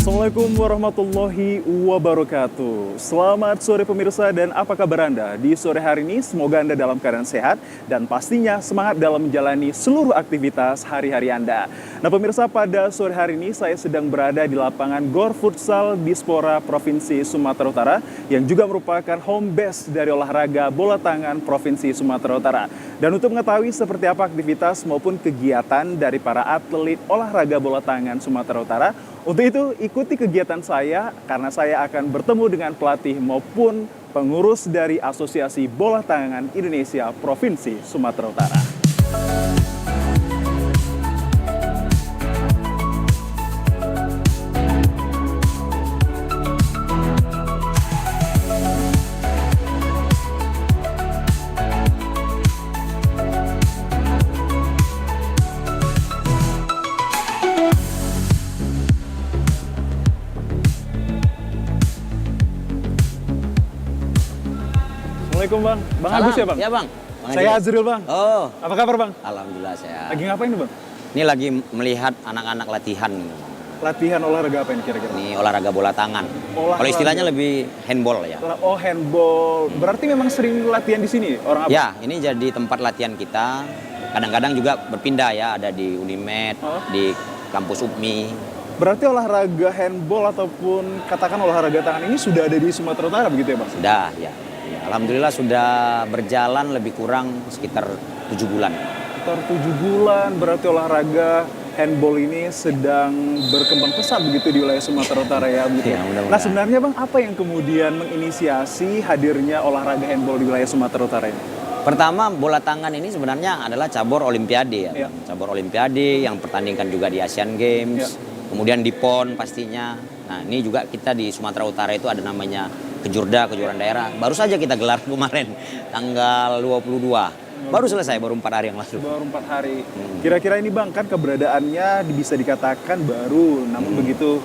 Assalamualaikum warahmatullahi wabarakatuh. Selamat sore pemirsa, dan apa kabar Anda? Di sore hari ini semoga Anda dalam keadaan sehat dan pastinya semangat dalam menjalani seluruh aktivitas hari-hari Anda. Nah pemirsa, pada sore hari ini saya sedang berada di lapangan Gor Futsal Dispora Provinsi Sumatera Utara yang juga merupakan home base dari olahraga bola tangan Provinsi Sumatera Utara. Dan untuk mengetahui seperti apa aktivitas maupun kegiatan dari para atlet olahraga bola tangan Sumatera Utara, untuk itu, ikuti kegiatan saya karena saya akan bertemu dengan pelatih maupun pengurus dari Asosiasi Bola Tangan Indonesia Provinsi Sumatera Utara. Assalamualaikum Bang. Bang Agus ya Bang? Iya Bang. Saya Azril Bang. Oh. Apa kabar Bang? Alhamdulillah sehat. Lagi ngapain nih Bang? Ini lagi melihat anak-anak latihan. Latihan olahraga apa ini kira-kira? Ini olahraga bola tangan. Olahraga. Kalau istilahnya lebih handball ya. Oh, handball. Berarti memang sering latihan di sini orang apa? Ya, ini jadi tempat latihan kita. Kadang-kadang juga berpindah ya, ada di Unimed, di kampus UPMI. Berarti olahraga handball ataupun katakan olahraga tangan ini sudah ada di Sumatera Utara begitu ya Bang? Sudah ya. Alhamdulillah sudah berjalan lebih kurang sekitar 7 bulan. Sekitar 7 bulan, berarti olahraga handball ini sedang berkembang pesat begitu di wilayah Sumatera Utara ya. Begitu. Ya, mudah-mudahan. Nah sebenarnya Bang, apa yang kemudian menginisiasi hadirnya olahraga handball di wilayah Sumatera Utara ini? Pertama, bola tangan ini sebenarnya adalah cabur olimpiade ya. Cabur olimpiade yang pertandingkan juga di Asian Games, kemudian di PON pastinya. Nah ini juga kita di Sumatera Utara itu ada namanya Kejurda, kejuaraan daerah. Baru saja kita gelar kemarin, tanggal 22. Baru selesai, baru 4 hari yang lalu. Baru 4 hari. Kira-kira ini Bang, kan keberadaannya bisa dikatakan baru, namun begitu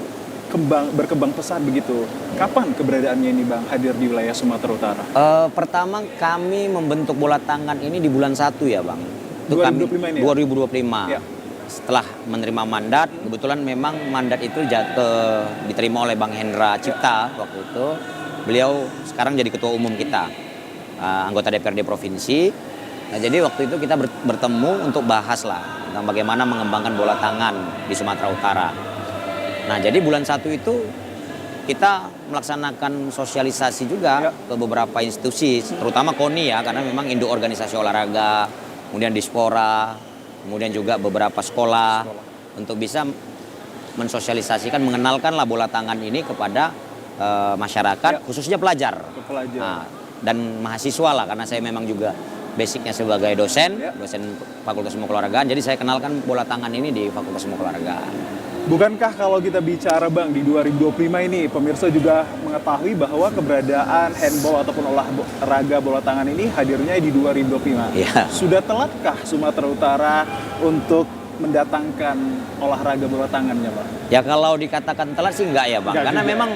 berkembang pesat begitu. Kapan keberadaannya ini Bang hadir di wilayah Sumatera Utara? Pertama kami membentuk bola tangan ini di bulan 1 ya Bang. Itu 2025 ini ya? 2025. Ya. Setelah menerima mandat, kebetulan memang mandat itu diterima oleh Bang Hendra Cipta waktu itu. Beliau sekarang jadi ketua umum kita, anggota DPRD Provinsi. Nah, jadi waktu itu kita bertemu untuk bahas lah tentang bagaimana mengembangkan bola tangan di Sumatera Utara. Nah, jadi bulan 1 itu kita melaksanakan sosialisasi juga ke beberapa institusi, terutama KONI ya, karena memang induk organisasi olahraga, kemudian Dispora, kemudian juga beberapa sekolah. Untuk bisa mensosialisasikan, mengenalkanlah bola tangan ini kepada masyarakat, khususnya pelajar. Nah, dan mahasiswa lah, karena saya memang juga basicnya sebagai dosen Fakultas Ilmu Keolahragaan, jadi saya kenalkan bola tangan ini di Fakultas Ilmu Keolahragaan. Bukankah kalau kita bicara Bang di 2025 ini, pemirsa juga mengetahui bahwa keberadaan handball ataupun olahraga bola tangan ini hadirnya di 2025. Ya. Sudah telatkah Sumatera Utara untuk mendatangkan olahraga bola tangannya Bang? Ya kalau dikatakan telat sih enggak ya Bang, karena juga. memang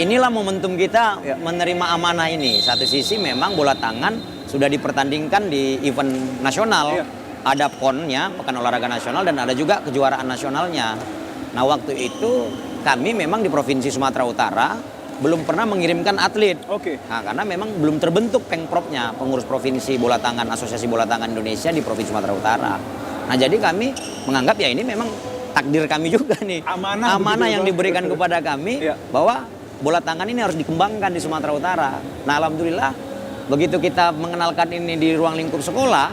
inilah momentum kita menerima amanah ini. Satu sisi memang bola tangan sudah dipertandingkan di event nasional. Ada PON-nya, Pekan Olahraga Nasional, dan ada juga kejuaraan nasionalnya. Nah waktu itu kami memang di Provinsi Sumatera Utara belum pernah mengirimkan atlet. Nah, karena memang belum terbentuk Pengpropnya, pengurus provinsi bola tangan, Asosiasi Bola Tangan Indonesia di Provinsi Sumatera Utara. Nah jadi kami menganggap ya ini memang takdir kami juga nih. Amanah yang diberikan kepada kami bahwa bola tangan ini harus dikembangkan di Sumatera Utara. Nah alhamdulillah begitu kita mengenalkan ini di ruang lingkup sekolah,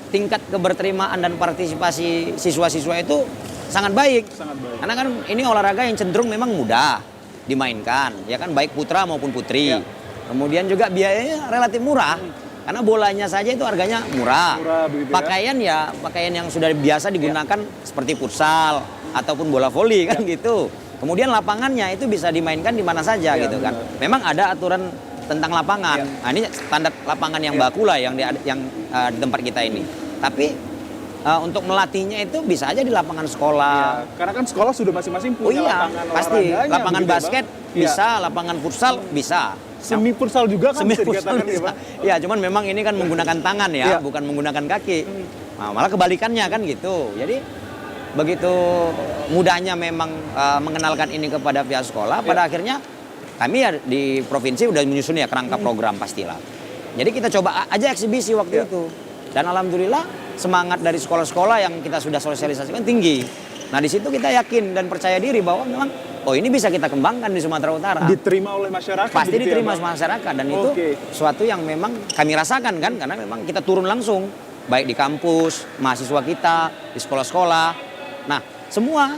tingkat keberterimaan dan partisipasi siswa-siswa itu sangat baik. Karena kan ini olahraga yang cenderung memang mudah dimainkan, ya kan, baik putra maupun putri. Kemudian juga biayanya relatif murah. Karena bolanya saja itu harganya murah. Pakaian pakaian yang sudah biasa digunakan seperti futsal ataupun bola voli kan gitu. Kemudian lapangannya itu bisa dimainkan di mana saja gitu kan. Memang ada aturan tentang lapangan. Nah, ini standar lapangan yang baku lah yang di tempat kita ini. Tapi untuk melatihnya itu bisa aja di lapangan sekolah. Karena kan sekolah sudah masing-masing punya lapangan pasti. Lapangan basket bisa, lapangan futsal bisa. Semi futsal juga kan bisa dikatakan ya Pak? Ya, cuman memang ini kan menggunakan tangan ya, bukan menggunakan kaki. Nah, malah kebalikannya kan gitu. Jadi begitu mudahnya memang mengenalkan ini kepada pihak sekolah, pada akhirnya kami ya di provinsi udah menyusun ya kerangka program pastilah. Jadi kita coba aja eksibisi waktu itu. Dan alhamdulillah semangat dari sekolah-sekolah yang kita sudah sosialisasikan tinggi. Nah di situ kita yakin dan percaya diri bahwa memang ini bisa kita kembangkan di Sumatera Utara. Diterima oleh masyarakat. Pasti diterima ya, masyarakat dan itu suatu yang memang kami rasakan kan, karena memang kita turun langsung baik di kampus, mahasiswa kita, di sekolah-sekolah. Nah semua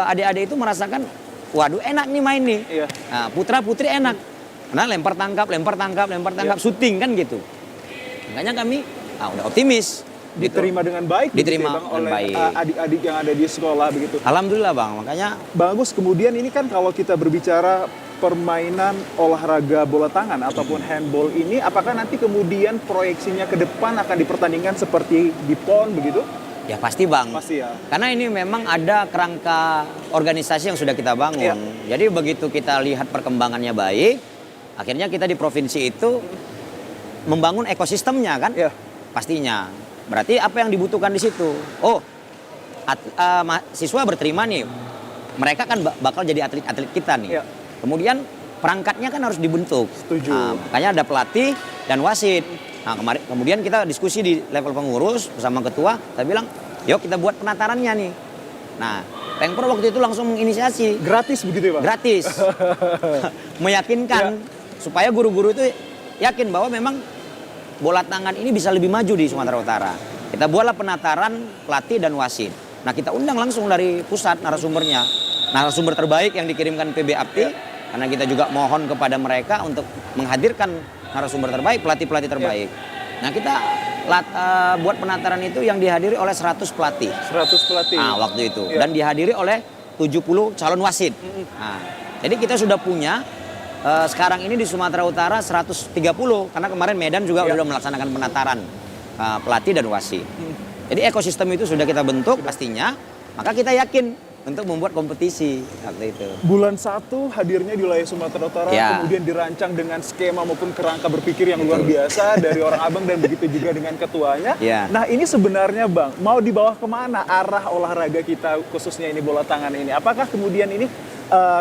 adik-adik itu merasakan, waduh enak nih main nih. Iya. Nah, putra-putri enak. Karena lempar tangkap, syuting kan gitu. Makanya kami udah optimis. Diterima dengan baik, diterima Bang, dengan oleh baik. Adik-adik yang ada di sekolah begitu. Alhamdulillah Bang, makanya bagus. Kemudian ini kan kalau kita berbicara permainan olahraga bola tangan ataupun handball ini, apakah nanti kemudian proyeksinya ke depan akan dipertandingkan seperti di PON begitu? Ya pasti Bang. Pasti ya. Karena ini memang ada kerangka organisasi yang sudah kita bangun. Ya. Jadi begitu kita lihat perkembangannya baik, akhirnya kita di provinsi itu membangun ekosistemnya kan? Ya. Pastinya. Berarti apa yang dibutuhkan di situ? Siswa berterima nih. Mereka kan bakal jadi atlet-atlet kita nih. Ya. Kemudian perangkatnya kan harus dibentuk. Setuju. Nah, makanya ada pelatih dan wasit. Nah, kemudian kita diskusi di level pengurus bersama ketua. Saya bilang, yuk kita buat penatarannya nih. Nah, Pengpro waktu itu langsung menginisiasi. Gratis begitu ya Pak? Gratis. Meyakinkan supaya guru-guru itu yakin bahwa memang bola tangan ini bisa lebih maju di Sumatera Utara. Kita buatlah penataran pelatih dan wasit. Nah kita undang langsung dari pusat narasumbernya. Narasumber terbaik yang dikirimkan PB Apti. Karena kita juga mohon kepada mereka untuk menghadirkan narasumber terbaik, pelatih-pelatih terbaik. Nah kita buat penataran itu yang dihadiri oleh 100 pelatih. 100 pelatih. Nah waktu itu. Dan dihadiri oleh 70 calon wasit. Nah, jadi kita sudah punya sekarang ini di Sumatera Utara 130 karena kemarin Medan juga sudah melaksanakan penataran pelatih dan wasit. Jadi ekosistem itu sudah kita bentuk pastinya, maka kita yakin untuk membuat kompetisi waktu itu. Bulan 1 hadirnya di wilayah Sumatera Utara, kemudian dirancang dengan skema maupun kerangka berpikir yang luar biasa dari orang abang dan begitu juga dengan ketuanya. Nah ini sebenarnya Bang, mau dibawa kemana arah olahraga kita khususnya ini bola tangan ini? Apakah kemudian ini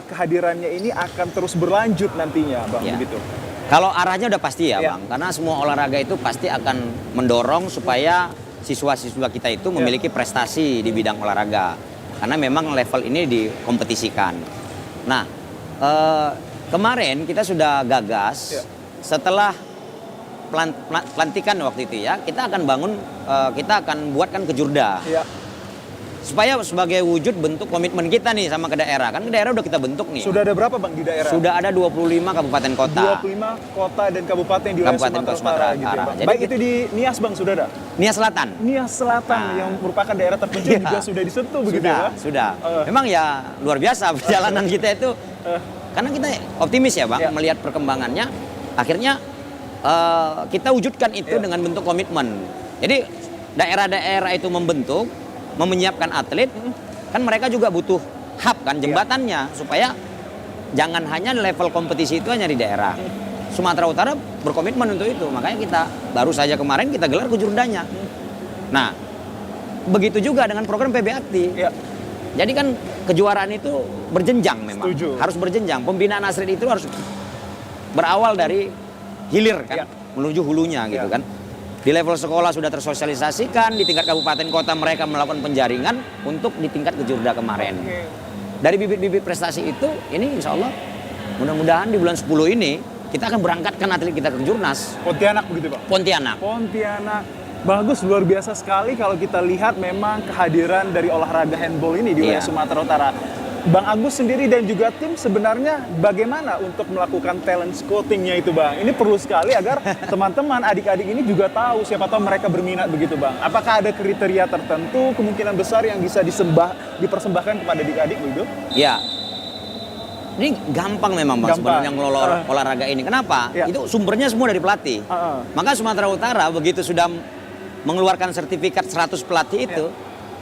kehadirannya ini akan terus berlanjut nantinya Bang begitu? Kalau arahnya udah pasti ya Bang, karena semua olahraga itu pasti akan mendorong supaya siswa-siswa kita itu memiliki prestasi di bidang olahraga. Karena memang level ini dikompetisikan. Nah, kemarin kita sudah gagas setelah pelantikan waktu itu ya, kita akan bangun, kita akan buatkan kejurda. Supaya sebagai wujud bentuk komitmen kita nih sama ke daerah. Kan ke daerah udah kita bentuk nih. Sudah ada berapa Bang di daerah? Sudah ada 25 kabupaten kota. 25 kota dan kabupaten di wilayah Sumatera Utara. Gitu ya, Bang. Jadi baik itu di Nias Bang, sudah ada? Nias Selatan. Nias Selatan yang merupakan daerah terpencil juga sudah disentuh begitu ya? Sudah. Memang ya luar biasa perjalanan kita itu. Karena kita optimis ya Bang, melihat perkembangannya. Akhirnya kita wujudkan itu dengan bentuk komitmen. Jadi daerah-daerah itu membentuk, menyiapkan atlet, kan mereka juga butuh hub kan, jembatannya, supaya jangan hanya level kompetisi itu hanya di daerah. Sumatera Utara berkomitmen untuk itu, makanya kita baru saja kemarin kita gelar kejurdanya. Nah, begitu juga dengan program PB Akti. Jadi kan kejuaraan itu berjenjang memang. Setuju. Harus berjenjang. Pembinaan atlet itu harus berawal dari hilir kan, menuju hulunya gitu kan. Di level sekolah sudah tersosialisasikan, di tingkat kabupaten kota mereka melakukan penjaringan untuk di tingkat kejurda kemarin. Dari bibit-bibit prestasi itu, ini insya Allah mudah-mudahan di bulan 10 ini kita akan berangkatkan atlet kita ke Jurnas. Pontianak begitu Pak? Pontianak. Bagus, luar biasa sekali kalau kita lihat memang kehadiran dari olahraga handball ini di wilayah Sumatera Utara. Bang Agus sendiri dan juga tim sebenarnya bagaimana untuk melakukan talent scoutingnya itu Bang? Ini perlu sekali agar teman-teman adik-adik ini juga tahu, siapa tahu mereka berminat begitu Bang. Apakah ada kriteria tertentu kemungkinan besar yang bisa dipersembahkan kepada adik-adik begitu? Ya, ini gampang memang Bang sebenarnya ngelola olahraga ini. Kenapa? Itu sumbernya semua dari pelatih. Maka Sumatera Utara begitu sudah mengeluarkan sertifikat 100 pelatih itu,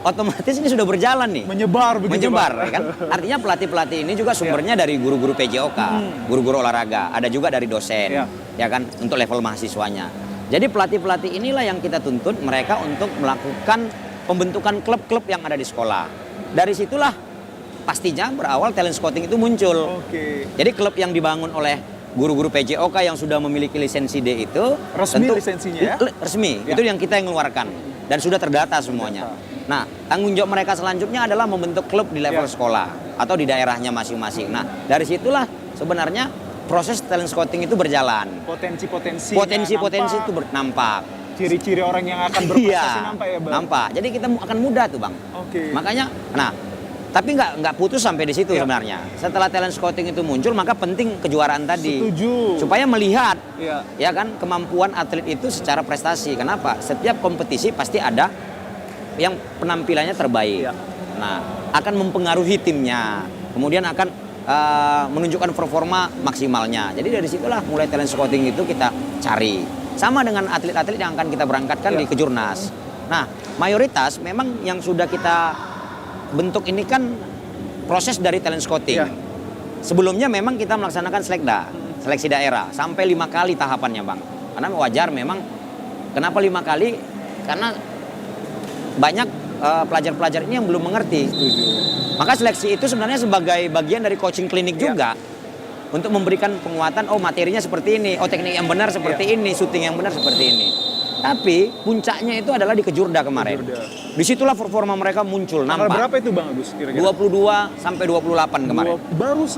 otomatis ini sudah berjalan nih. Menyebar begitu ya kan? Artinya pelatih-pelatih ini juga sumbernya dari guru-guru PJOK, guru-guru olahraga, ada juga dari dosen, ya kan, untuk level mahasiswanya. Jadi pelatih-pelatih inilah yang kita tuntut mereka untuk melakukan pembentukan klub-klub yang ada di sekolah. Dari situlah pastinya berawal talent scouting itu muncul. Oke. Jadi klub yang dibangun oleh guru-guru PJOK yang sudah memiliki lisensi D itu Resmi lisensinya ya? Resmi, Ya. itu yang kita yang mengeluarkan dan sudah terdata semuanya. Nah, tanggung jawab mereka selanjutnya adalah membentuk klub di level sekolah atau di daerahnya masing-masing. Nah, dari situlah sebenarnya proses talent scouting itu berjalan. Potensi-potensi Itu nampak. Ciri-ciri orang yang akan berprestasi Iya, nampak ya, Bang? nampak. Jadi kita akan mudah tuh, Bang. Oke. Makanya, nah, tapi nggak putus sampai di situ sebenarnya. Setelah talent scouting itu muncul, maka penting kejuaraan tadi. Setuju. Supaya melihat, Iya. ya kan, kemampuan atlet itu secara prestasi. Kenapa? Setiap kompetisi pasti ada yang penampilannya terbaik. Iya. Nah, akan mempengaruhi timnya. Kemudian akan menunjukkan performa maksimalnya. Jadi dari situlah mulai talent scouting itu kita cari. Sama dengan atlet-atlet yang akan kita berangkatkan di Kejurnas. Nah, mayoritas memang yang sudah kita bentuk ini kan proses dari talent scouting. Iya. Sebelumnya memang kita melaksanakan seleksi daerah sampai 5 kali tahapannya, Bang. Karena wajar memang. Kenapa 5 kali? Karena banyak pelajar-pelajar ini yang belum mengerti. Maka seleksi itu sebenarnya sebagai bagian dari coaching klinik juga. Untuk memberikan penguatan, oh materinya seperti ini, oh teknik yang benar seperti ini, syuting yang benar seperti ini. Tapi puncaknya itu adalah di Kejurda kemarin. Disitulah performa mereka muncul, Tanggal nampak. berapa itu, Bang Agus kira-kira? 22 sampai 28 kemarin.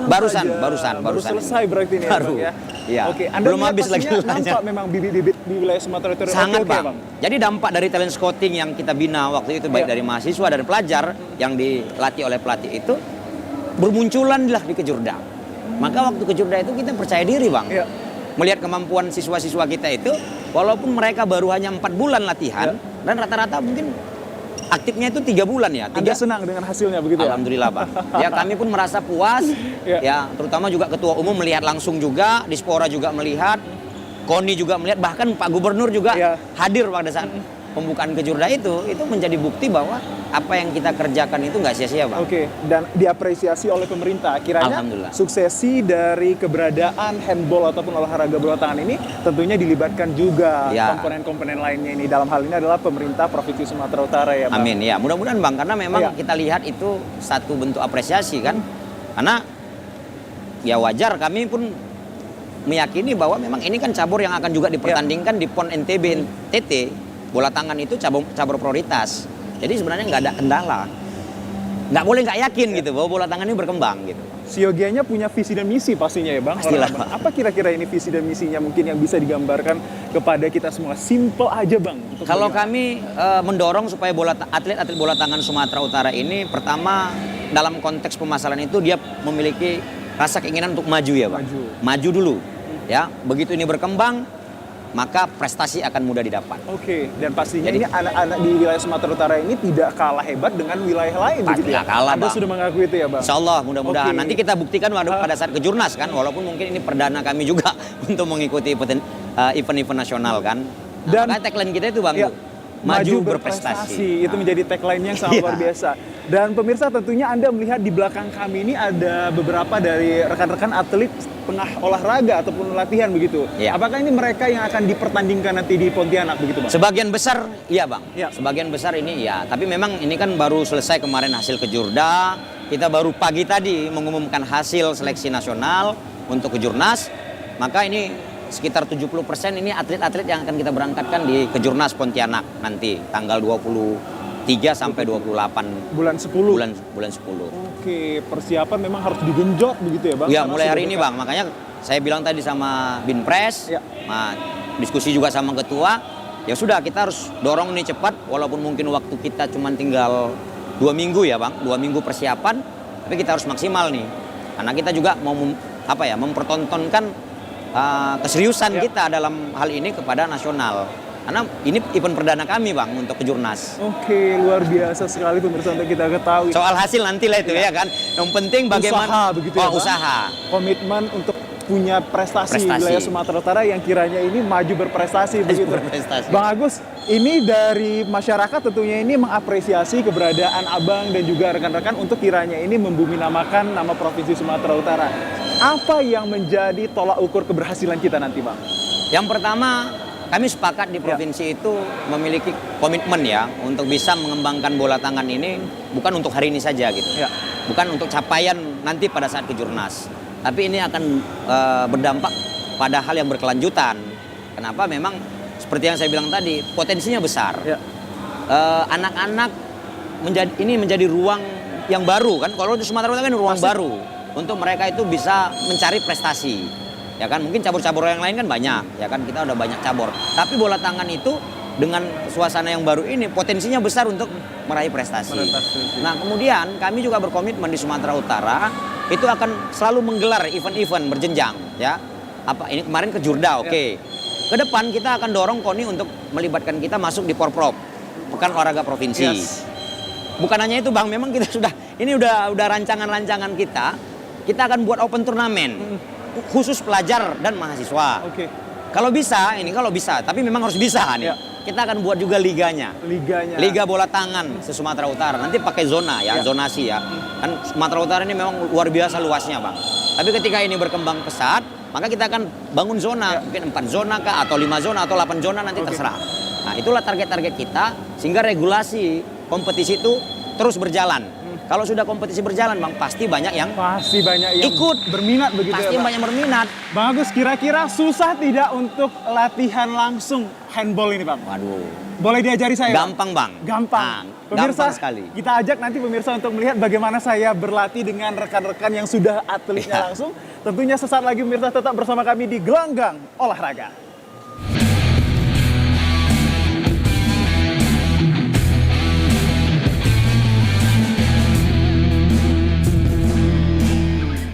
Barusan. Selesai berarti ini Baru. ya, Bang, ya. Iya. Oke, Anda Belum lihat habis lagi pastinya lelahnya. nampak memang bibit-bibit di wilayah Sumatera Utara. Sangat, Oke, Bang. Jadi dampak dari talent scouting yang kita bina waktu itu baik dari mahasiswa dan pelajar yang dilatih oleh pelatih itu bermunculan lah di Kejurda. Maka waktu Kejurda itu kita percaya diri, Bang. Iya. Melihat kemampuan siswa-siswa kita itu, walaupun mereka baru hanya 4 bulan latihan dan rata-rata mungkin aktifnya itu 3 bulan ya. Anda senang dengan hasilnya begitu ya? Alhamdulillah, Bang. Ya kami pun merasa puas. Ya, terutama juga Ketua Umum melihat langsung juga, Dispora juga melihat, KONI juga melihat, bahkan Pak Gubernur juga hadir pada saat pembukaan Kejurda itu menjadi bukti bahwa apa yang kita kerjakan itu nggak sia-sia, Bang. Oke, dan diapresiasi oleh pemerintah. Kiranya Alhamdulillah. suksesi dari keberadaan handball ataupun olahraga bola tangan ini tentunya dilibatkan juga komponen-komponen lainnya ini. Dalam hal ini adalah pemerintah Provinsi Sumatera Utara ya, Bang. Amin, ya. Mudah-mudahan, Bang, karena memang kita lihat itu satu bentuk apresiasi kan. Karena ya wajar kami pun meyakini bahwa memang ini kan cabur yang akan juga dipertandingkan di PON NTB NTT. Bola tangan itu cabur prioritas. Jadi sebenarnya nggak ada kendala. Nggak boleh nggak yakin gitu bahwa bola tangan ini berkembang gitu. Siogianya punya visi dan misi pastinya ya, Bang. Pastilah. Apa kira-kira ini visi dan misinya mungkin yang bisa digambarkan kepada kita semua? Simple aja, Bang. Kalau kami mendorong supaya atlet-atlet bola tangan Sumatera Utara ini pertama dalam konteks pemasaran itu dia memiliki rasa keinginan untuk maju ya, Bang. Maju dulu. Ya, begitu ini berkembang maka prestasi akan mudah didapat. Oke, dan pastinya ini anak-anak di wilayah Sumatera Utara ini tidak kalah hebat dengan wilayah lain begitu ya? Kalah, Anda Bang. sudah mengakui itu ya, Bang? Insya Allah, mudah-mudahan. Nanti kita buktikan pada saat Kejurnas kan, walaupun mungkin ini perdana kami juga untuk mengikuti event-event nasional kan. Dan makanya tagline kita itu, Bang, maju berprestasi. Itu menjadi tagline yang sangat luar biasa. Dan pemirsa tentunya Anda melihat di belakang kami ini ada beberapa dari rekan-rekan atlet pengah olahraga ataupun latihan begitu. Apakah ini mereka yang akan dipertandingkan nanti di Pontianak begitu, Bang? Sebagian besar iya, Bang. Sebagian besar ini iya. Tapi memang ini kan baru selesai kemarin hasil Kejurda. Kita baru pagi tadi mengumumkan hasil seleksi nasional untuk Kejurnas. Maka ini sekitar 70% ini atlet-atlet yang akan kita berangkatkan di Kejurnas Pontianak nanti tanggal 23 sampai 28 bulan 10. Bulan 10. Oke, persiapan memang harus digenjot begitu ya, Bang? Ya, mulai hari ini, Bang. Makanya saya bilang tadi sama Binpres, diskusi juga sama ketua, ya sudah kita harus dorong ini cepat walaupun mungkin waktu kita cuma tinggal 2 minggu ya, Bang. 2 minggu persiapan, tapi kita harus maksimal nih. Karena kita juga mau mempertontonkan keseriusan kita dalam hal ini kepada nasional. Karena ini event perdana kami, Bang, untuk Kejurnas. Oke, luar biasa sekali pemirsa untuk kita ketahui. Soal hasil nanti lah itu ya kan. Yang penting bagaimana usaha begitu ya, Bang? Usaha. Komitmen untuk punya prestasi di wilayah Sumatera Utara yang kiranya ini maju berprestasi begitu. Bang Agus, ini dari masyarakat tentunya ini mengapresiasi keberadaan Abang dan juga rekan-rekan untuk kiranya ini membumi-namakan nama Provinsi Sumatera Utara. Apa yang menjadi tolak ukur keberhasilan kita nanti, Bang? Yang pertama, kami sepakat di provinsi itu memiliki komitmen ya untuk bisa mengembangkan bola tangan ini bukan untuk hari ini saja gitu. bukan untuk capaian nanti pada saat kejurnas. Tapi ini akan berdampak pada hal yang berkelanjutan. Kenapa? Memang seperti yang saya bilang tadi, potensinya besar. Ya. Anak-anak menjadi ruang yang baru kan. Kalau di Sumatera Utara kan ruang baru untuk mereka itu bisa mencari prestasi. Ya kan, mungkin cabur-cabur yang lain kan banyak. Ya kan, kita udah banyak cabur. Tapi bola tangan itu dengan suasana yang baru ini potensinya besar untuk meraih prestasi. Nah, kemudian kami juga berkomitmen di Sumatera Utara itu akan selalu menggelar event-event berjenjang, ya. Ini kemarin ke Jurda, oke. Ke depan kita akan dorong KONI untuk melibatkan kita masuk di Porprov, Pekan Olahraga Provinsi. Yes. Bukan hanya itu, Bang, memang kita udah rancangan-rancangan kita akan buat open turnamen khusus pelajar dan mahasiswa. Oke. Kalau bisa, tapi memang harus bisa nih. Ya. Kita akan buat juga liganya. Liga bola tangan se-Sumatera Utara. Nanti pakai zona ya, zonasi ya. Kan Sumatera Utara ini memang luar biasa luasnya, Bang. Tapi ketika ini berkembang pesat, maka kita akan bangun zona. Mungkin 4 zona kah, atau 5 zona, atau 8 zona nanti terserah. Nah, itulah target-target kita, sehingga regulasi kompetisi itu terus berjalan. Kalau sudah kompetisi berjalan, Bang, pasti banyak yang ikut, berminat begitu pasti ya, Bang? banyak berminat. Bang Agus, kira-kira susah tidak untuk latihan langsung handball ini, Bang? Waduh. Boleh diajari saya? Gampang, Bang. Gampang. Nah, Pemirsa, gampang sekali. kita ajak nanti pemirsa untuk melihat bagaimana saya berlatih dengan rekan-rekan yang sudah atletnya langsung. Tentunya sesaat lagi pemirsa tetap bersama kami di Gelanggang Olahraga.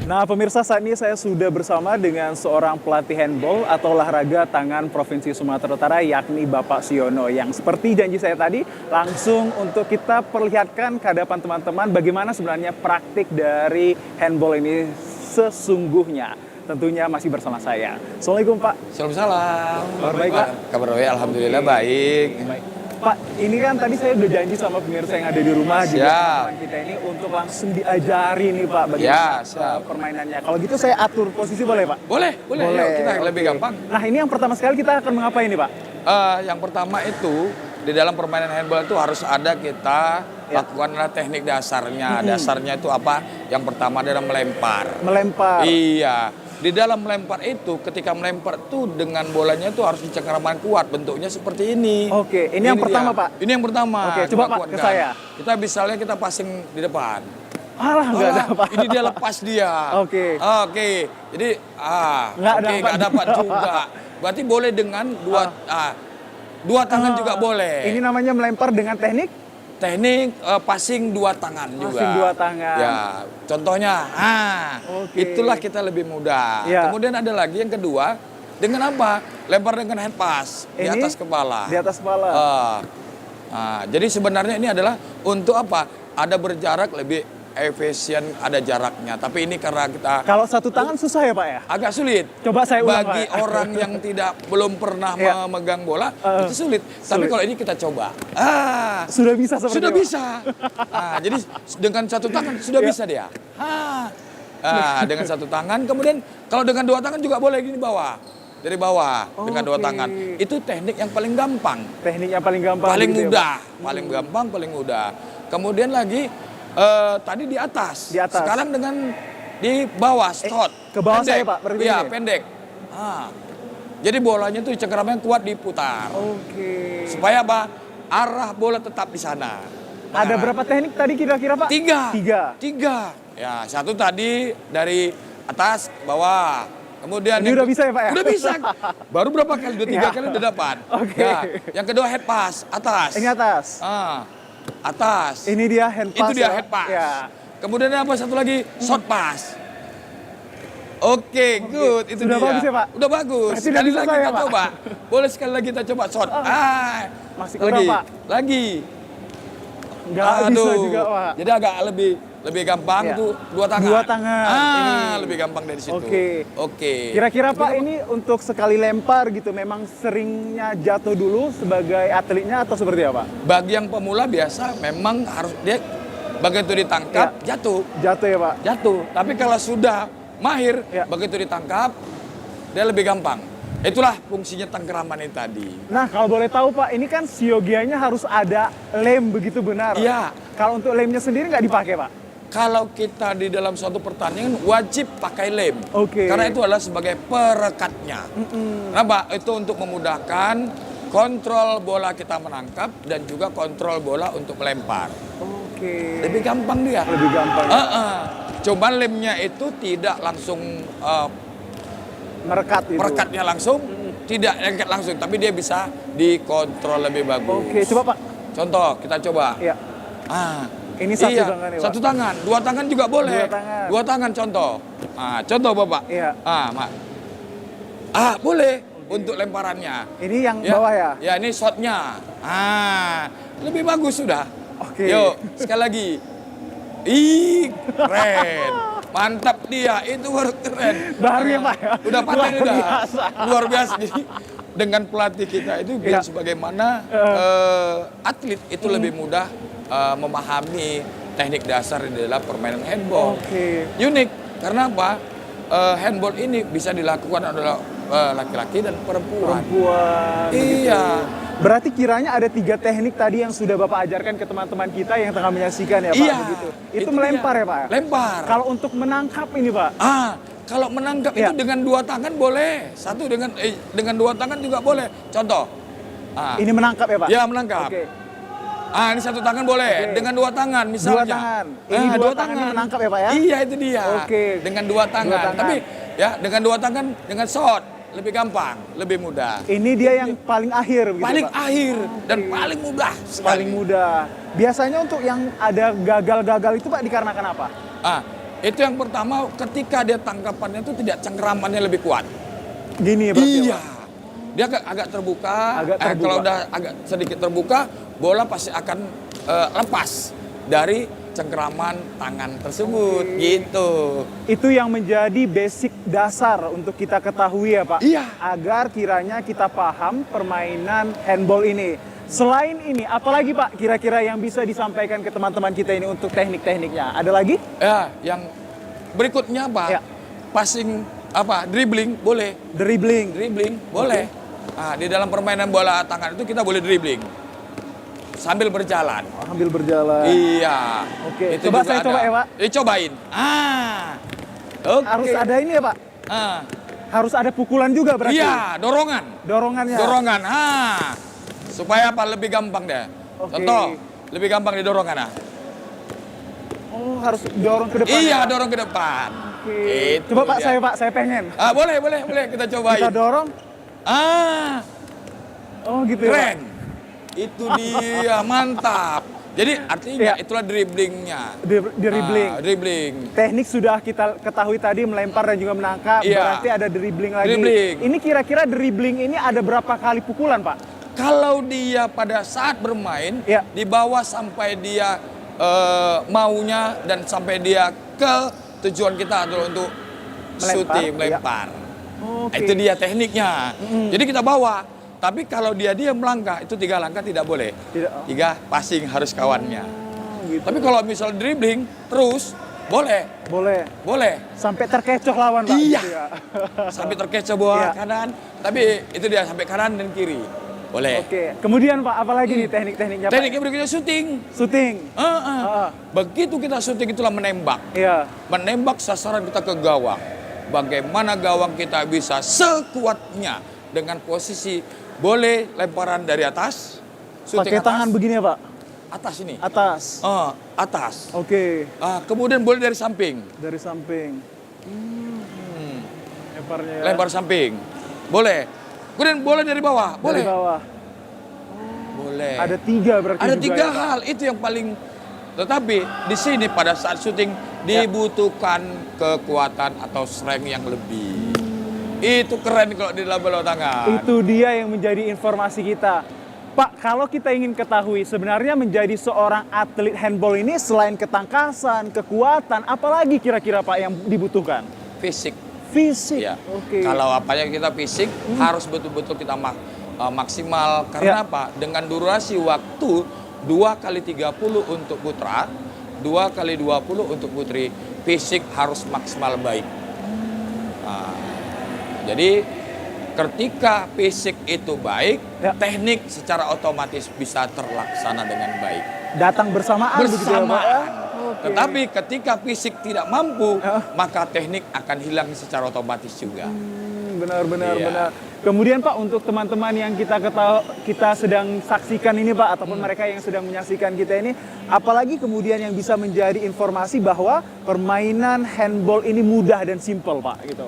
Nah, pemirsa, saat ini saya sudah bersama dengan seorang pelatih handball atau olahraga tangan Provinsi Sumatera Utara, yakni Bapak Siono, yang seperti janji saya tadi, langsung untuk kita perlihatkan ke hadapan teman-teman bagaimana sebenarnya praktik dari handball ini sesungguhnya. Tentunya masih bersama saya. Assalamualaikum, Pak. Salam. Kabar baik, Pak? Kabar baik, alhamdulillah baik. Pak, ini kan tadi saya udah janji sama pemirsa yang ada di rumah juga teman kita ini untuk langsung diajari nih, Pak, bagaimana permainannya. Kalau gitu saya atur posisi boleh, Pak? Boleh. Yuk, kita lebih gampang. Nah, ini yang pertama sekali kita akan mengapain nih, Pak? Yang pertama itu di dalam permainan handball itu harus ada kita lakukan teknik dasarnya. Dasarnya itu apa? Yang pertama adalah melempar. Melempar. Iya. Di dalam melempar itu, ketika melempar itu dengan bolanya itu harus dicengkeraman kuat, bentuknya seperti ini. Oke, ini yang pertama, Pak? Ini yang pertama. Oke, coba Pak, ke saya. Kita misalnya kita passing di depan. Alah, nggak dapat. Ini dia lepas dia. Oke. Jadi, nggak dapat juga. Berarti boleh dengan dua tangan juga boleh. Ini namanya melempar dengan teknik? Teknik passing 2 tangan juga. Passing 2 tangan. Ya, contohnya, itulah kita lebih mudah. Ya. Kemudian ada lagi yang kedua, dengan apa? Lempar dengan hand pass di atas kepala. Di atas kepala. Jadi sebenarnya ini adalah untuk apa? Ada berjarak lebih efisien, ada jaraknya. Tapi ini karena kita... Kalau satu tangan susah ya, Pak ya? Agak sulit. Coba saya ulang, bagi Pak. orang yang belum pernah memegang bola, itu sulit. Tapi kalau ini kita coba. Sudah bisa seperti Sudah itu, bisa. Jadi dengan satu tangan sudah bisa dia. Dengan satu tangan, kemudian kalau dengan 2 tangan juga boleh gini bawah. Dari bawah dengan 2 tangan. Itu teknik yang paling gampang. Teknik yang paling gampang. Paling gitu mudah. Ya, Paling gampang, paling mudah. Kemudian lagi tadi di atas. Di atas. Sekarang dengan di bawah, shot. Ke bawah pendek. saya, Pak. Iya, pendek. Jadi bolanya tuh cengkeramannya kuat diputar. Oke. Supaya apa? Arah bola tetap di sana. Ada berapa teknik tadi kira-kira, Pak? 3. Ya, satu tadi dari atas ke bawah. Kemudian ini udah bisa ya, Pak ya? Udah bisa. Baru berapa kali? 2-3 kali udah dapat. Oke. Ya, yang kedua head pass, atas. Ini atas. Atas. Ini dia hand pass. Itu dia ya? head pass. Ya. Kemudian apa satu lagi? Short pass. Oke, good. Itu sudah dia. bagus ya, Pak? Udah bagus. Berarti Sekali udah lagi bisa kita ya, Pak? coba. Boleh sekali lagi kita coba shot. Masih kurang, Pak. Lagi. Nggak bisa juga, Pak. Jadi agak lebih gampang tuh 2 tangan. 2 tangan. Lebih gampang dari situ. Oke. Kira-kira Pak ini untuk sekali lempar gitu memang seringnya jatuh dulu sebagai atletnya atau seperti apa? Bagi yang pemula biasa memang harus dia begitu ditangkap jatuh. Jatuh ya, Pak? Jatuh. Tapi kalau sudah mahir begitu ditangkap dia lebih gampang. Itulah fungsinya tangkeraman ini tadi. Nah, kalau boleh tahu Pak, ini kan siogianya harus ada lem begitu benar. Iya. Kalau untuk lemnya sendiri nggak dipakai, Pak? kalau kita di dalam suatu pertandingan wajib pakai lem. Oke. Karena itu adalah sebagai perekatnya. Kenapa? Itu untuk memudahkan kontrol bola kita menangkap dan juga kontrol bola untuk melempar. Oke. Lebih gampang dia. Lebih gampang. Coba lemnya itu tidak langsung Merekat itu. perekatnya langsung, tidak lengket langsung, tapi dia bisa dikontrol lebih bagus. Oke, coba Pak. Contoh, kita coba. Iya. Ini satu tangan ya, Pak? satu tangan, dua tangan juga boleh. Dua tangan. Dua tangan contoh. Contoh Bapak. Iya. Mak. Boleh untuk lemparannya. Ini yang bawah ya? Ya, ini shotnya. Lebih bagus sudah. Oke. Yuk, sekali lagi. Ih, keren. Mantap dia, itu baru keren. Baru ya, Pak, ya? Udah paten Luar udah. biasa. Luar biasa. Jadi dengan pelatih kita itu biar sebagaimana atlet itu lebih mudah memahami teknik dasar di dalam permainan handball. Oke. Unik, karena apa? Handball ini bisa dilakukan oleh laki-laki dan perempuan. Iya. Berarti kiranya ada 3 teknik tadi yang sudah Bapak ajarkan ke teman-teman kita yang tengah menyaksikan ya Pak? Iya. Begitu. Itu melempar dia. ya Pak? Lempar. Kalau untuk menangkap ini Pak? Kalau menangkap Iya. itu dengan 2 tangan boleh. Satu dengan 2 tangan juga boleh. Contoh. Ini menangkap ya Pak? Ya, menangkap. Oke. Ini 1 tangan boleh. Oke. Dengan 2 tangan misalnya. 2 tangan. Ini 2 tangan ini menangkap ya Pak ya? Iya, itu dia. Oke. Dengan 2 tangan. 2 tangan. Tapi ya dengan 2 tangan dengan shot lebih gampang, lebih mudah. Ini dia yang paling akhir begitu Paling Pak? akhir dan paling mudah sekali. Paling mudah. Biasanya untuk yang ada gagal-gagal itu Pak dikarenakan apa? Itu yang pertama, ketika dia tangkapannya itu tidak cengkeramannya lebih kuat. Gini berarti Iya. ya, Pak? Dia agak terbuka. Agak terbuka. Kalau udah agak sedikit terbuka, bola pasti akan lepas dari cengkeraman tangan tersebut. Gitu. Itu yang menjadi basic dasar untuk kita ketahui ya Pak? Iya. Agar kiranya kita paham permainan handball ini. Selain ini, apalagi Pak kira-kira yang bisa disampaikan ke teman-teman kita ini untuk teknik-tekniknya? Ada lagi? Ya, yang berikutnya apa? Ya. Passing dribbling boleh. Dribbling. Dribbling boleh. Di dalam permainan bola tangan itu kita boleh dribbling sambil berjalan. Sambil berjalan. Iya. Oke. Itu Coba juga saya coba ya Pak. Cobain. Oke. Harus ada ini ya Pak? Harus ada pukulan juga berarti? Iya, dorongan. Dorongannya? Dorongan. Supaya apa? Lebih gampang deh. Oke. Contoh, lebih gampang didorongkan. Oh, harus dorong ke depan Iya, ya? dorong ke depan. Oke. Itu Coba Pak, dia. saya pengen. Boleh kita cobain. Kita dorong. Oh gitu ya Pak? Keren. Itu dia, mantap. Jadi artinya itulah dribblingnya. Dribbling. Dribbling. Teknik sudah kita ketahui tadi melempar dan juga menangkap, Iya. berarti ada dribbling lagi. Dribbling. Ini kira-kira dribbling ini ada berapa kali pukulan Pak? Kalau dia pada saat bermain, Iya. dibawa sampai dia maunya dan sampai dia ke tujuan kita adalah untuk shooting, melempar. Oke. Itu dia tekniknya. Jadi kita bawa. Tapi kalau dia melangkah, itu 3 langkah tidak boleh. Tidak. 3 passing harus kawannya. Gitu. Tapi kalau misal dribbling terus, boleh. Boleh. Sampai terkecoh lawan Pak. Iya. Gitu ya. Sampai terkecoh bawah Iya. kanan. Tapi itu dia sampai kanan dan kiri. Boleh. Oke. Kemudian Pak, apa lagi nih teknik-tekniknya Pak? Tekniknya berikutnya shooting. Syuting. Begitu kita syuting itulah menembak. Iya. Menembak sasaran kita ke gawang. Bagaimana gawang kita bisa sekuatnya dengan posisi boleh lemparan dari atas. Pakai tangan begini ya Pak? Atas ini. Atas. Atas. Oke. Kemudian boleh dari samping. Dari samping. Lemparnya. ya. Lempar samping. Boleh. Kemudian boleh dari bawah. Boleh. Dari bawah. Boleh. Ada 3 berarti Ada juga 3 ya, Pak? hal itu yang paling. Tetapi di sini pada saat syuting dibutuhkan kekuatan atau strength yang lebih. Itu keren kalau di dalam bola tangan. Itu dia yang menjadi informasi kita. Pak, kalau kita ingin ketahui sebenarnya menjadi seorang atlet handball ini selain ketangkasan, kekuatan, apalagi kira-kira Pak yang dibutuhkan? Fisik. Fisik. Ya. Oke. Kalau apanya kita fisik harus betul-betul kita maksimal. Karena apa? Dengan durasi waktu 2x30 untuk putra, 2x20 untuk putri, fisik harus maksimal baik. Jadi ketika fisik itu baik, teknik secara otomatis bisa terlaksana dengan baik. Datang bersamaan begitu ya, Pak? Bersamaan. Tetapi ketika fisik tidak mampu, maka teknik akan hilang secara otomatis juga. Benar. Iya. Kemudian Pak, untuk teman-teman yang kita sedang saksikan ini Pak, ataupun mereka yang sedang menyaksikan kita ini, apalagi kemudian yang bisa menjadi informasi bahwa permainan handball ini mudah dan simpel Pak, gitu.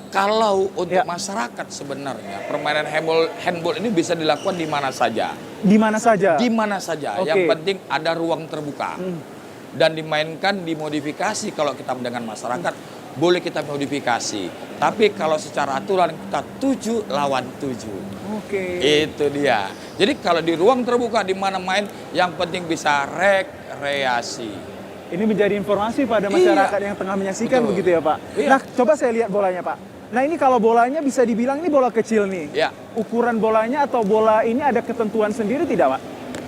Kalau untuk masyarakat sebenarnya permainan handball ini bisa dilakukan di mana saja. Di mana saja? Di mana saja. Oke. Yang penting ada ruang terbuka. Dan dimainkan, dimodifikasi kalau kita dengan masyarakat, boleh kita modifikasi. Tapi kalau secara aturan kita 7 lawan 7. Oke. Itu dia. Jadi kalau di ruang terbuka di mana main, yang penting bisa rekreasi. Ini menjadi informasi pada masyarakat yang tengah menyaksikan. Betul. Begitu ya Pak. Iya. Nah, coba saya lihat bolanya Pak. Nah, ini kalau bolanya bisa dibilang ini bola kecil nih. Ya. Ukuran bolanya atau bola ini ada ketentuan sendiri tidak Pak?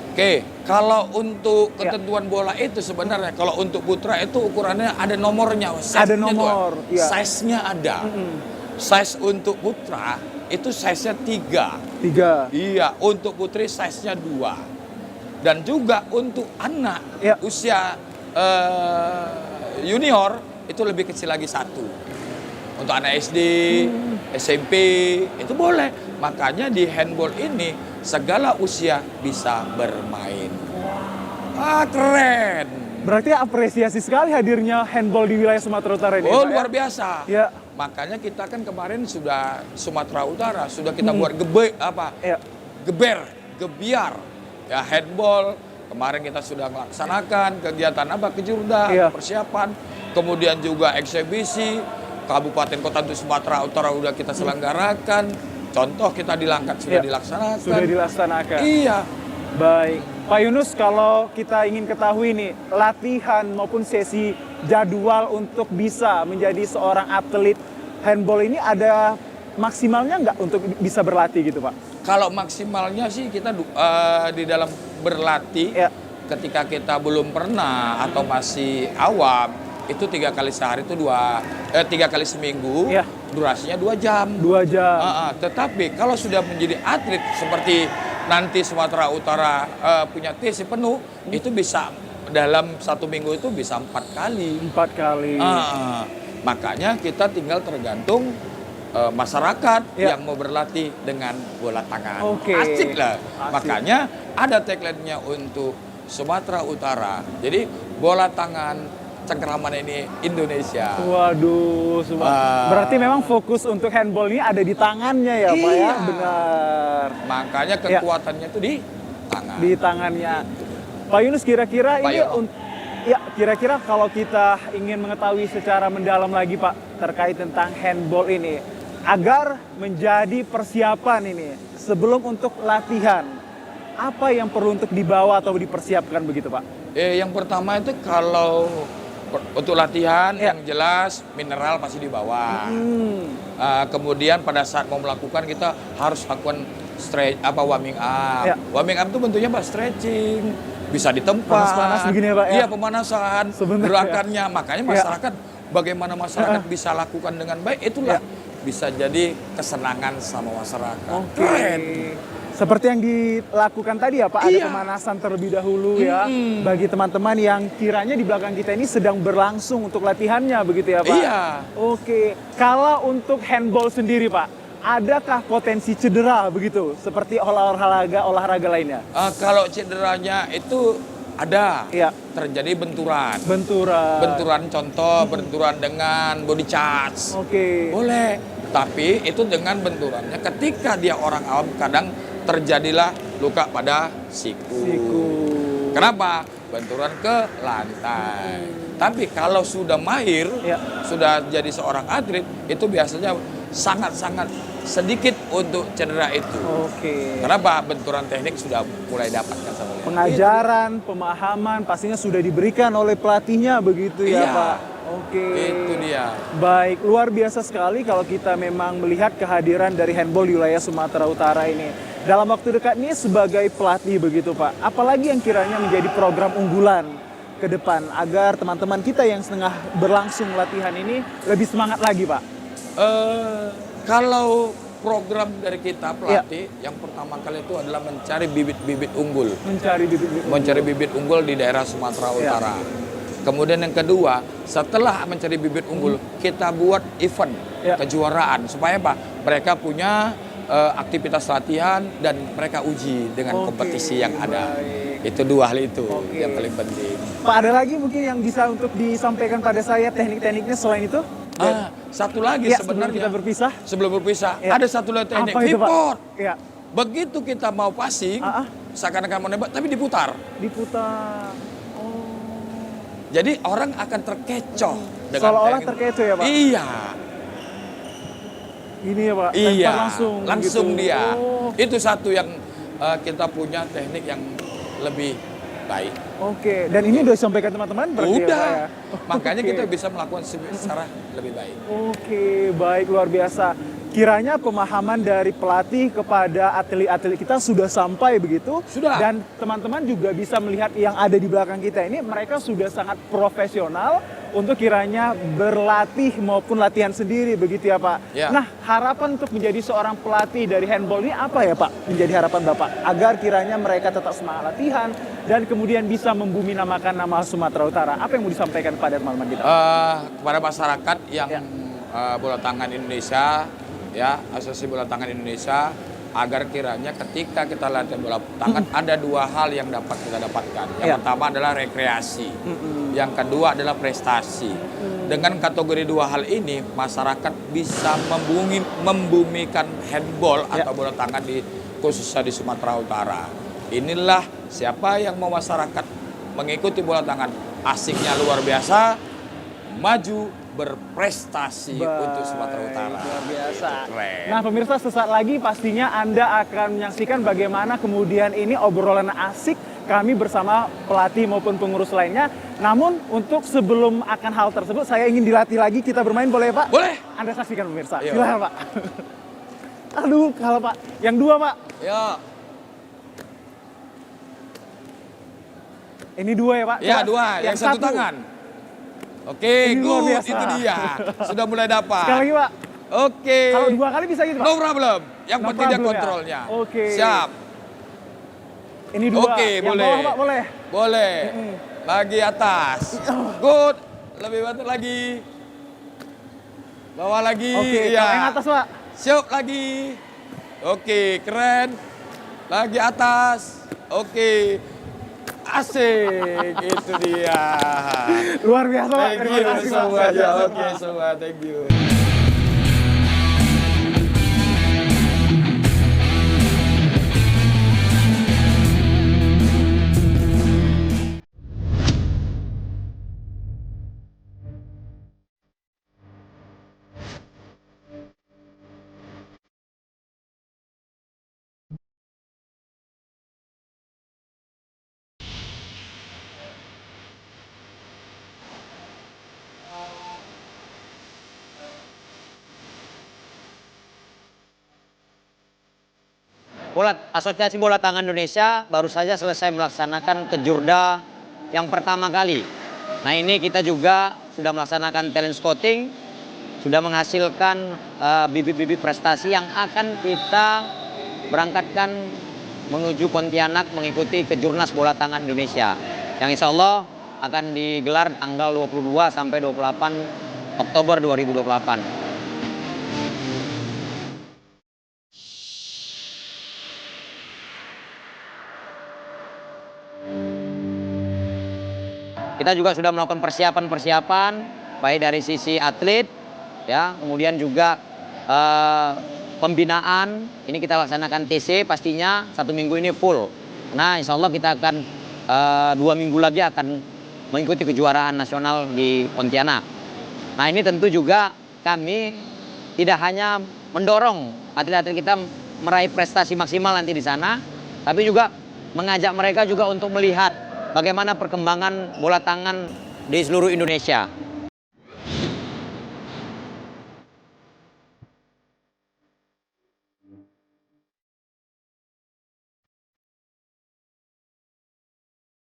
Oke, kalau untuk ketentuan bola itu sebenarnya kalau untuk putra itu ukurannya ada nomornya, Ada nomor, iya. Size-nya ada. Size untuk putra itu size-nya 3. 3. Iya, untuk putri size-nya 2. Dan juga untuk anak usia junior itu lebih kecil lagi 1. Untuk anak SD, SMP itu boleh. Makanya di handball ini segala usia bisa bermain. Keren. Berarti apresiasi sekali hadirnya handball di wilayah Sumatera Utara ini. Oh, Pak, ya? luar biasa. Ya. Makanya kita kan kemarin sudah Sumatera Utara sudah kita buat gebiar ya handball. Kemarin kita sudah melaksanakan kegiatan kejurda, persiapan, kemudian juga eksebisi Kabupaten Kota untuk Sumatera Utara sudah kita selenggarakan. Contoh kita di Langkat sudah dilaksanakan. Sudah dilaksanakan. Iya. Baik. Pak Yunus, kalau kita ingin ketahui nih, latihan maupun sesi jadwal untuk bisa menjadi seorang atlet handball ini ada maksimalnya nggak untuk bisa berlatih gitu Pak? Kalau maksimalnya sih kita di dalam berlatih ketika kita belum pernah atau masih awam, itu 3 kali sehari itu 3 kali seminggu, durasinya 2 jam. 2 jam. Tetapi kalau sudah menjadi atlet seperti nanti Sumatera Utara punya TC penuh, itu bisa dalam 1 minggu itu bisa 4 kali. 4 kali. Makanya kita tinggal tergantung masyarakat yang mau berlatih dengan bola tangan. Asik lah. Makanya ada tagline-nya untuk Sumatera Utara. Jadi bola tangan cengkeraman ini Indonesia. Waduh, berarti memang fokus untuk handball ini ada di tangannya ya Pak ya? Benar. Makanya kekuatannya itu di tangan. Di tangannya. Pak Yunus, kira-kira ini kira-kira kalau kita ingin mengetahui secara mendalam lagi Pak terkait tentang handball ini, agar menjadi persiapan ini sebelum untuk latihan, apa yang perlu untuk dibawa atau dipersiapkan begitu Pak? Yang pertama itu kalau untuk latihan yang jelas mineral pasti dibawa. Kemudian pada saat mau melakukan kita harus lakukan warming up. Warming up itu bentuknya stretching, bisa di tempat. Panas-panas begini ya Pak ya? Iya, pemanasan, gerakannya. Makanya masyarakat bagaimana masyarakat bisa lakukan dengan baik itulah bisa jadi kesenangan sama masyarakat. Keren. Seperti yang dilakukan tadi ya Pak, ada pemanasan terlebih dahulu ya. Bagi teman-teman yang kiranya di belakang kita ini sedang berlangsung untuk latihannya begitu ya Pak? Iya. Oke, kalau untuk handball sendiri Pak, adakah potensi cedera begitu? Seperti olahraga lainnya? Kalau cederanya itu ada. Terjadi benturan. Benturan contoh, benturan dengan body charge. Boleh. Tapi itu dengan benturannya ketika dia orang awam kadang terjadilah luka pada siku. Kenapa? Benturan ke lantai. Tapi kalau sudah mahir, sudah jadi seorang atlet, itu biasanya sangat-sangat sedikit untuk cedera itu. Kenapa? Benturan teknik sudah mulai dapatkan sama dia. Pengajaran, pemahaman pastinya sudah diberikan oleh pelatihnya begitu ya Pak? Itu dia. Baik, luar biasa sekali kalau kita memang melihat kehadiran dari handball di wilayah Sumatera Utara ini. Dalam waktu dekat ini sebagai pelatih begitu Pak, apalagi yang kiranya menjadi program unggulan ke depan agar teman-teman kita yang setengah berlangsung latihan ini lebih semangat lagi Pak? Kalau program dari kita pelatih, yang pertama kali itu adalah mencari bibit-bibit unggul. Mencari bibit unggul di daerah Sumatera Utara. Kemudian yang kedua, setelah mencari bibit unggul, kita buat event kejuaraan supaya apa? Mereka punya aktivitas latihan dan mereka uji dengan kompetisi yang ada. Itu dua hal itu yang paling penting. Pak, ada lagi mungkin yang bisa untuk disampaikan pada saya teknik-tekniknya selain itu? Satu lagi sebenarnya. Sebelum berpisah, ada satu lagi teknik. Pivot. Begitu kita mau passing, seakan-akan mau nembak, tapi diputar. Jadi orang akan terkecoh. Seolah-olah terkecoh ya Pak? Iya. Ini ya Pak? Iya, gitu. langsung dia. Itu satu yang kita punya teknik yang lebih baik. Oke, dan ini udah disampaikan teman-teman berarti udah. ya, Makanya kita bisa melakukan secara lebih baik. Oke, baik, luar biasa. Kiranya pemahaman dari pelatih kepada atlet-atlet kita sudah sampai begitu. Sudah. Dan teman-teman juga bisa melihat yang ada di belakang kita ini, mereka sudah sangat profesional untuk kiranya berlatih maupun latihan sendiri begitu ya Pak. Ya. Nah, harapan untuk menjadi seorang pelatih dari handball ini apa ya Pak? Menjadi harapan Bapak agar kiranya mereka tetap semangat latihan dan kemudian bisa membumi namakan nama Sumatera Utara. Apa yang mau disampaikan kepada teman-teman kita? Kepada masyarakat yang bola tangan Indonesia, ya, Asosiasi Bola Tangan Indonesia, agar kiranya ketika kita latihan bola tangan ada dua hal yang dapat kita dapatkan. Yang pertama adalah rekreasi, yang kedua adalah prestasi. Dengan kategori dua hal ini, masyarakat bisa membumikan handball atau bola tangan khususnya di Sumatera Utara. Inilah siapa yang mau masyarakat mengikuti bola tangan, asiknya luar biasa, maju berprestasi untuk Sumatera Utara. Luar biasa. Keren. Nah pemirsa, sesaat lagi pastinya Anda akan menyaksikan bagaimana kemudian ini obrolan asik kami bersama pelatih maupun pengurus lainnya. Namun untuk sebelum akan hal tersebut, saya ingin dilatih lagi, kita bermain boleh Pak? Boleh. Anda saksikan pemirsa, Yo. silakan Pak. Aduh, kalau Pak, yang dua Pak. Ya. Ini dua ya Pak? Ya, dua. Yang satu tangan. Oke, good. Itu dia. Sudah mulai dapat. Sekali lagi Pak. Oke. Kalau dua kali bisa gitu Pak? No problem. Yang penting dia problem, kontrolnya. Ya? Oke. Siap. Ini dua. Oke, yang boleh. bawah Pak, boleh? Boleh. Lagi atas. Good. Lebih bantu lagi. Bawah lagi. Oke, Iya. yang atas Pak. Siap lagi. Oke, keren. Lagi atas. Oke. Asik, itu dia. Luar biasa Pak. Thank you Terima kasih, Pak. semuanya. Oke, semua. Thank you. Asosiasi Bola Tangan Indonesia baru saja selesai melaksanakan kejurda yang pertama kali. Nah ini kita juga sudah melaksanakan talent scouting, sudah menghasilkan bibit-bibit prestasi yang akan kita berangkatkan menuju Pontianak mengikuti kejurnas bola tangan Indonesia. Yang insya Allah akan digelar tanggal 22 sampai 28 Oktober 2028. Kita juga sudah melakukan persiapan-persiapan baik dari sisi atlet, ya, kemudian juga pembinaan. Ini kita laksanakan TC pastinya 1 minggu ini full. Nah, insya Allah kita akan 2 minggu lagi akan mengikuti kejuaraan nasional di Pontianak. Nah, ini tentu juga kami tidak hanya mendorong atlet-atlet kita meraih prestasi maksimal nanti di sana, tapi juga mengajak mereka juga untuk melihat bagaimana perkembangan bola tangan di seluruh Indonesia.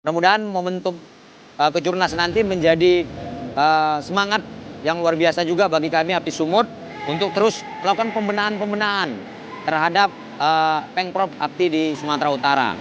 Mudah-mudahan momentum kejurnas nanti menjadi semangat yang luar biasa juga bagi kami API Sumut untuk terus melakukan pembenahan-pembenahan terhadap Pengprov APTI di Sumatera Utara.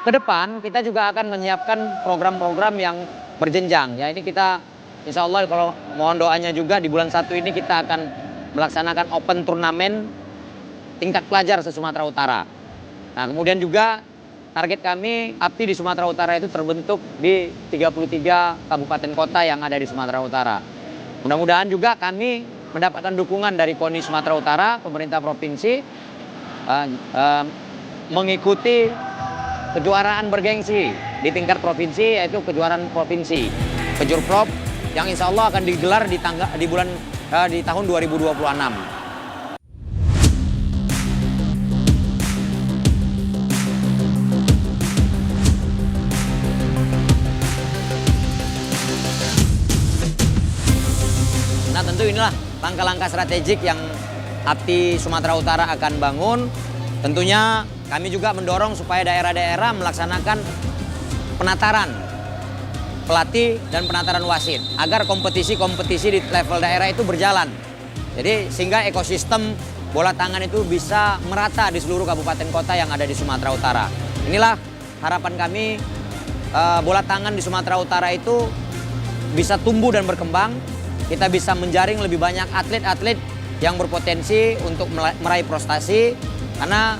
ke depan kita juga akan menyiapkan program-program yang berjenjang. Ya, ini kita insya Allah kalau mohon doanya juga di bulan 1 ini kita akan melaksanakan open turnamen tingkat pelajar se-Sumatera Utara. Nah, kemudian juga target kami APTI di Sumatera Utara itu terbentuk di 33 kabupaten kota yang ada di Sumatera Utara. Mudah-mudahan juga kami mendapatkan dukungan dari KONI Sumatera Utara, pemerintah provinsi, mengikuti kejuaraan bergengsi di tingkat provinsi, yaitu kejuaraan provinsi Kejurprov yang insya Allah akan digelar di tahun 2026. Nah, tentu inilah langkah-langkah strategik yang APTI Sumatera Utara akan bangun. Tentunya kami juga mendorong supaya daerah-daerah melaksanakan penataran pelatih dan penataran wasit agar kompetisi-kompetisi di level daerah itu berjalan. Jadi sehingga ekosistem bola tangan itu bisa merata di seluruh kabupaten kota yang ada di Sumatera Utara. Inilah harapan kami, bola tangan di Sumatera Utara itu bisa tumbuh dan berkembang. Kita bisa menjaring lebih banyak atlet-atlet yang berpotensi untuk meraih prestasi, karena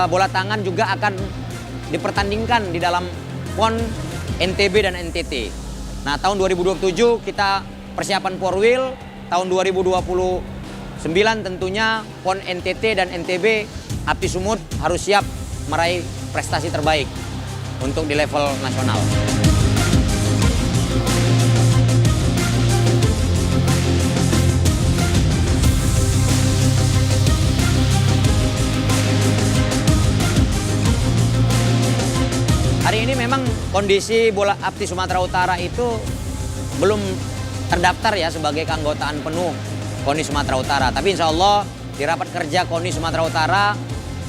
bola tangan juga akan dipertandingkan di dalam PON NTB dan NTT. Nah, tahun 2027 kita persiapan Porwil, tahun 2029 tentunya PON NTT dan NTB APTI Sumut harus siap meraih prestasi terbaik untuk di level nasional. Hari ini memang kondisi bola APTI Sumatera Utara itu belum terdaftar ya sebagai keanggotaan penuh KONI Sumatera Utara. Tapi insya Allah di rapat kerja KONI Sumatera Utara,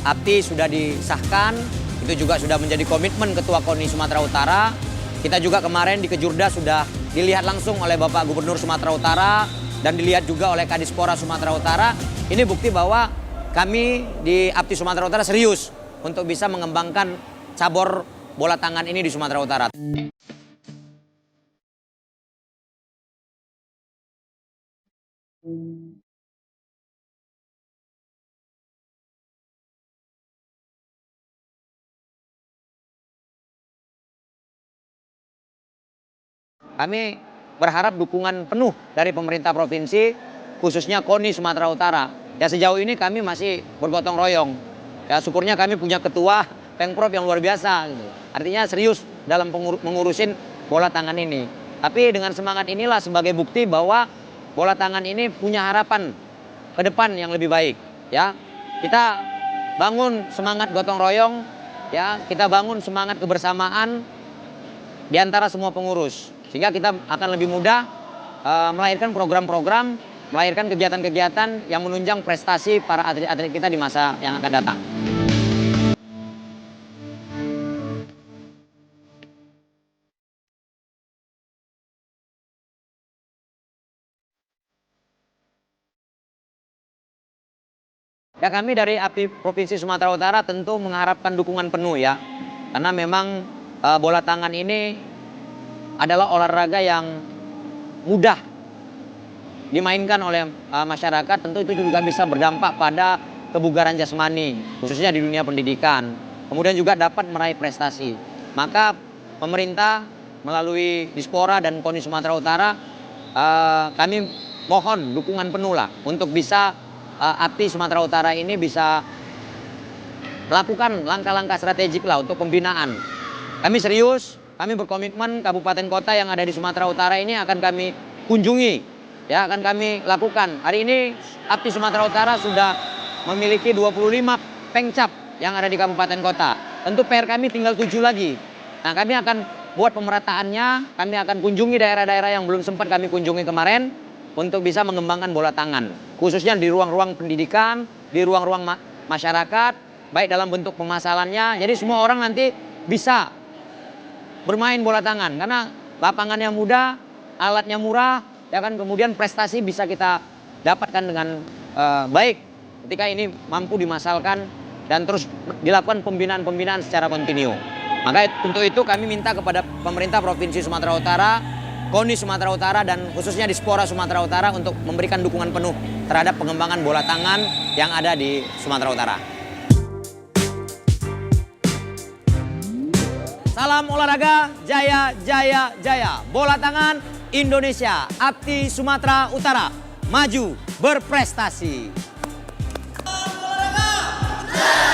APTI sudah disahkan, itu juga sudah menjadi komitmen Ketua KONI Sumatera Utara. Kita juga kemarin di Kejurda sudah dilihat langsung oleh Bapak Gubernur Sumatera Utara dan dilihat juga oleh Kadispora Sumatera Utara. Ini bukti bahwa kami di APTI Sumatera Utara serius untuk bisa mengembangkan cabur bola tangan ini di Sumatera Utara. Kami berharap dukungan penuh dari pemerintah provinsi, khususnya KONI Sumatera Utara. Ya, sejauh ini kami masih bergotong royong. Ya, syukurnya kami punya ketua Pengprov yang luar biasa gitu. Artinya serius dalam mengurusin bola tangan ini. Tapi dengan semangat inilah sebagai bukti bahwa bola tangan ini punya harapan ke depan yang lebih baik, ya. Kita bangun semangat gotong royong, ya. Kita bangun semangat kebersamaan di antara semua pengurus. Sehingga kita akan lebih mudah melahirkan program-program, melahirkan kegiatan-kegiatan yang menunjang prestasi para atlet-atlet kita di masa yang akan datang. Ya, kami dari APTI Provinsi Sumatera Utara tentu mengharapkan dukungan penuh ya. Karena memang bola tangan ini adalah olahraga yang mudah dimainkan oleh masyarakat. Tentu itu juga bisa berdampak pada kebugaran jasmani, khususnya di dunia pendidikan. Kemudian juga dapat meraih prestasi. Maka pemerintah melalui Dispora dan KONI Sumatera Utara, kami mohon dukungan penuh lah untuk bisa APTI Sumatera Utara ini bisa melakukan langkah-langkah strategik lah untuk pembinaan. Kami serius, kami berkomitmen kabupaten kota yang ada di Sumatera Utara ini akan kami kunjungi, ya, akan kami lakukan. Hari ini APTI Sumatera Utara sudah memiliki 25 pengcap yang ada di kabupaten kota. Tentu PR kami tinggal 7 lagi. Nah, kami akan buat pemerataannya, kami akan kunjungi daerah-daerah yang belum sempat kami kunjungi kemarin untuk bisa mengembangkan bola tangan, khususnya di ruang-ruang pendidikan, di ruang-ruang masyarakat, baik dalam bentuk pemasalannya. Jadi semua orang nanti bisa bermain bola tangan karena lapangannya mudah, alatnya murah, ya kan, kemudian prestasi bisa kita dapatkan dengan baik ketika ini mampu dimasalkan dan terus dilakukan pembinaan-pembinaan secara kontinu. Maka untuk itu kami minta kepada pemerintah Provinsi Sumatera Utara, KONI Sumatera Utara, dan khususnya di Spora Sumatera Utara untuk memberikan dukungan penuh terhadap pengembangan bola tangan yang ada di Sumatera Utara. Salam olahraga, jaya, jaya, jaya. Bola tangan Indonesia, APTI Sumatera Utara, maju berprestasi. Olahraga, jaya!